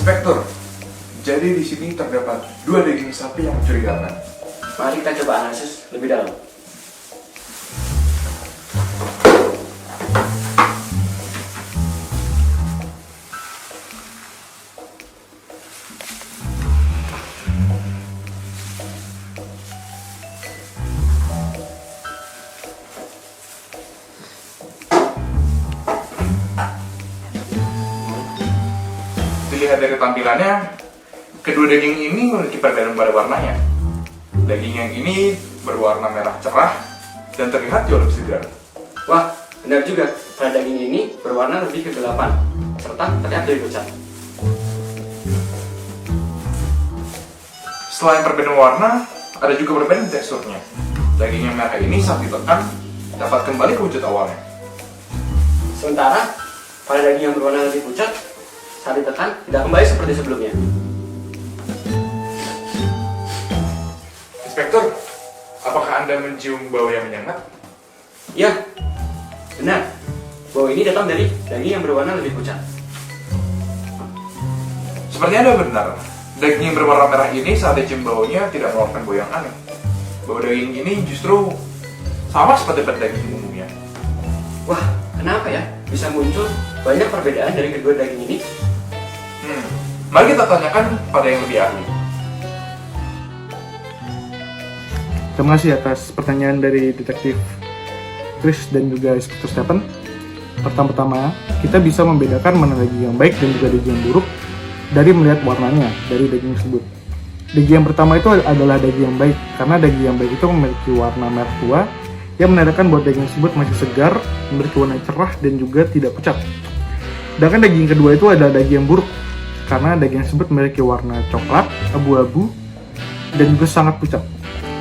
Inspektur, jadi di sini terdapat 2 daging sapi yang mencurigakan. Mari kita coba analisis lebih dalam. Dilihat dari tampilannya, kedua daging ini memiliki perbedaan pada warnanya. Daging yang ini berwarna merah cerah dan terlihat jauh lebih segar. Wah, benar juga. Pada daging ini berwarna lebih kegelapan, serta terlihat lebih pucat. Selain perbedaan warna, ada juga perbedaan teksturnya. Daging yang merah ini saat ditekan dapat kembali ke wujud awalnya. Sementara, pada daging yang berwarna lebih pucat, saat ditekan tidak kembali seperti sebelumnya. Inspektur, apakah Anda mencium bau yang menyengat? Ya, benar. Bau ini datang dari daging yang berwarna lebih pucat. Sepertinya Anda benar. Daging yang berwarna merah ini saat dicium baunya tidak mengeluarkan bau yang aneh. Bau daging ini justru sama seperti pada daging umumnya. Wah, kenapa ya bisa muncul banyak perbedaan dari kedua daging ini? Mari kita tanyakan pada yang lebih ahli. Terima kasih atas pertanyaan dari Detektif Chris dan juga Inspektur Stephen. Pertama-tama, kita bisa membedakan mana daging yang baik dan juga daging yang buruk dari melihat warnanya dari daging tersebut. Daging yang pertama itu adalah daging yang baik, karena daging yang baik itu memiliki warna merah tua yang menandakan bahwa daging tersebut masih segar, memiliki warna cerah dan juga tidak pucat. Sedangkan daging kedua itu adalah daging yang buruk, karena daging tersebut memiliki warna coklat, abu-abu, dan juga sangat pucat.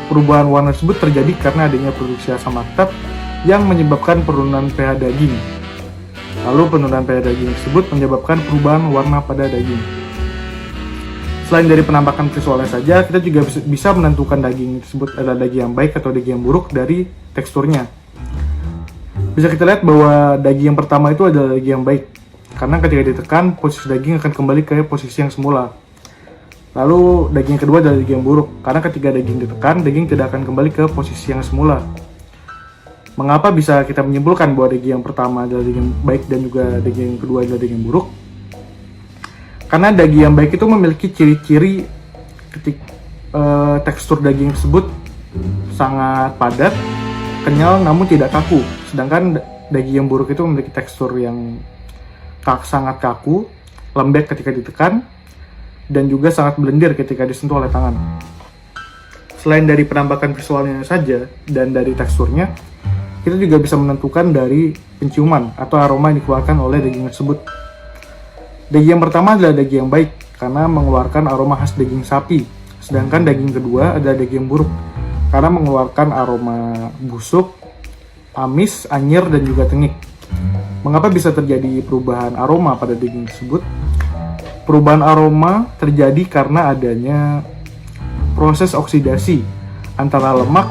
Perubahan warna tersebut terjadi karena adanya produksi asam laktat yang menyebabkan penurunan pH daging. Lalu penurunan pH daging tersebut menyebabkan perubahan warna pada daging. Selain dari penampakan visualnya saja, kita juga bisa menentukan daging tersebut adalah daging yang baik atau daging yang buruk dari teksturnya. Bisa kita lihat bahwa daging yang pertama itu adalah daging yang baik, karena ketika ditekan, posisi daging akan kembali ke posisi yang semula. Lalu daging yang kedua adalah daging yang buruk, karena ketika daging ditekan, daging tidak akan kembali ke posisi yang semula. Mengapa bisa kita menyimpulkan bahwa daging yang pertama adalah daging yang baik dan juga daging yang kedua adalah daging yang buruk? Karena daging yang baik itu memiliki ciri-ciri tekstur daging tersebut sangat padat, kenyal namun tidak kaku. Sedangkan daging yang buruk itu memiliki tekstur yang sangat kaku, lembek ketika ditekan, dan juga sangat melendir ketika disentuh oleh tangan. Selain dari penampakan visualnya saja dan dari teksturnya, kita juga bisa menentukan dari penciuman atau aroma yang dikeluarkan oleh daging tersebut. Daging yang pertama adalah daging yang baik karena mengeluarkan aroma khas daging sapi, sedangkan daging kedua adalah daging yang buruk karena mengeluarkan aroma busuk, amis, anyir, dan juga tengik. Mengapa bisa terjadi perubahan aroma pada daging tersebut? Perubahan aroma terjadi karena adanya proses oksidasi antara lemak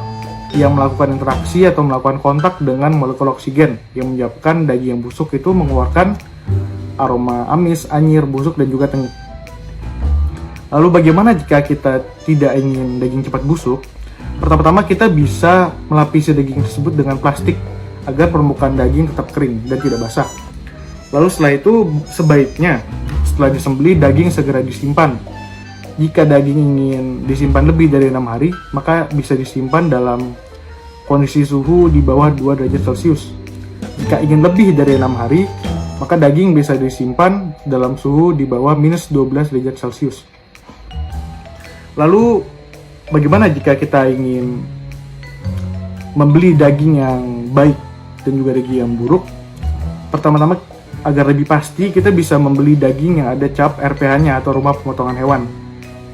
yang melakukan interaksi atau melakukan kontak dengan molekul oksigen yang menyebabkan daging yang busuk itu mengeluarkan aroma amis, anyir, busuk, dan juga tengik. Lalu bagaimana jika kita tidak ingin daging cepat busuk? Pertama-tama kita bisa melapisi daging tersebut dengan plastik agar permukaan daging tetap kering dan tidak basah. Lalu setelah itu sebaiknya setelah disembelih daging segera disimpan. Jika daging ingin disimpan lebih dari 6 hari, maka bisa disimpan dalam kondisi suhu di bawah 2 derajat Celcius. Jika ingin lebih dari 6 hari, maka daging bisa disimpan dalam suhu di bawah minus 12 derajat Celcius. Lalu bagaimana jika kita ingin membeli daging yang baik dan juga daging yang buruk? Pertama-tama, agar lebih pasti, kita bisa membeli daging yang ada cap RPH-nya atau rumah pemotongan hewan.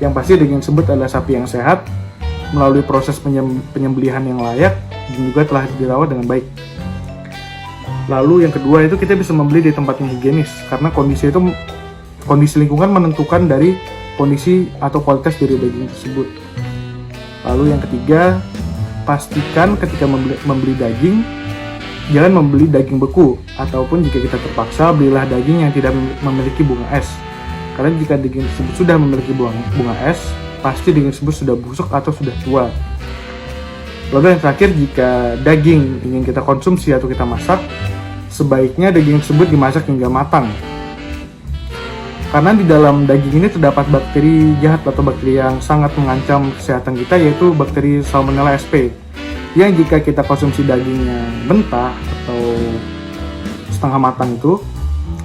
Yang pasti daging tersebut adalah sapi yang sehat, melalui proses penyembelihan yang layak, dan juga telah dirawat dengan baik. Lalu yang kedua itu kita bisa membeli di tempat yang higienis, karena kondisi lingkungan menentukan dari kondisi atau kualitas dari daging tersebut. Lalu yang ketiga, pastikan ketika membeli daging, jangan membeli daging beku, ataupun jika kita terpaksa, belilah daging yang tidak memiliki bunga es. Karena jika daging tersebut sudah memiliki bunga es, pasti daging tersebut sudah busuk atau sudah tua. Lalu yang terakhir, jika daging ingin kita konsumsi atau kita masak, sebaiknya daging tersebut dimasak hingga matang. Karena di dalam daging ini terdapat bakteri jahat atau bakteri yang sangat mengancam kesehatan kita, yaitu bakteri Salmonella sp, yang jika kita konsumsi dagingnya mentah atau setengah matang itu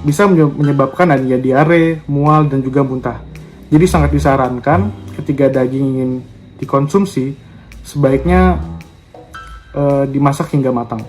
bisa menyebabkan adanya diare, mual, dan juga muntah. Jadi sangat disarankan ketika daging ingin dikonsumsi, sebaiknya dimasak hingga matang.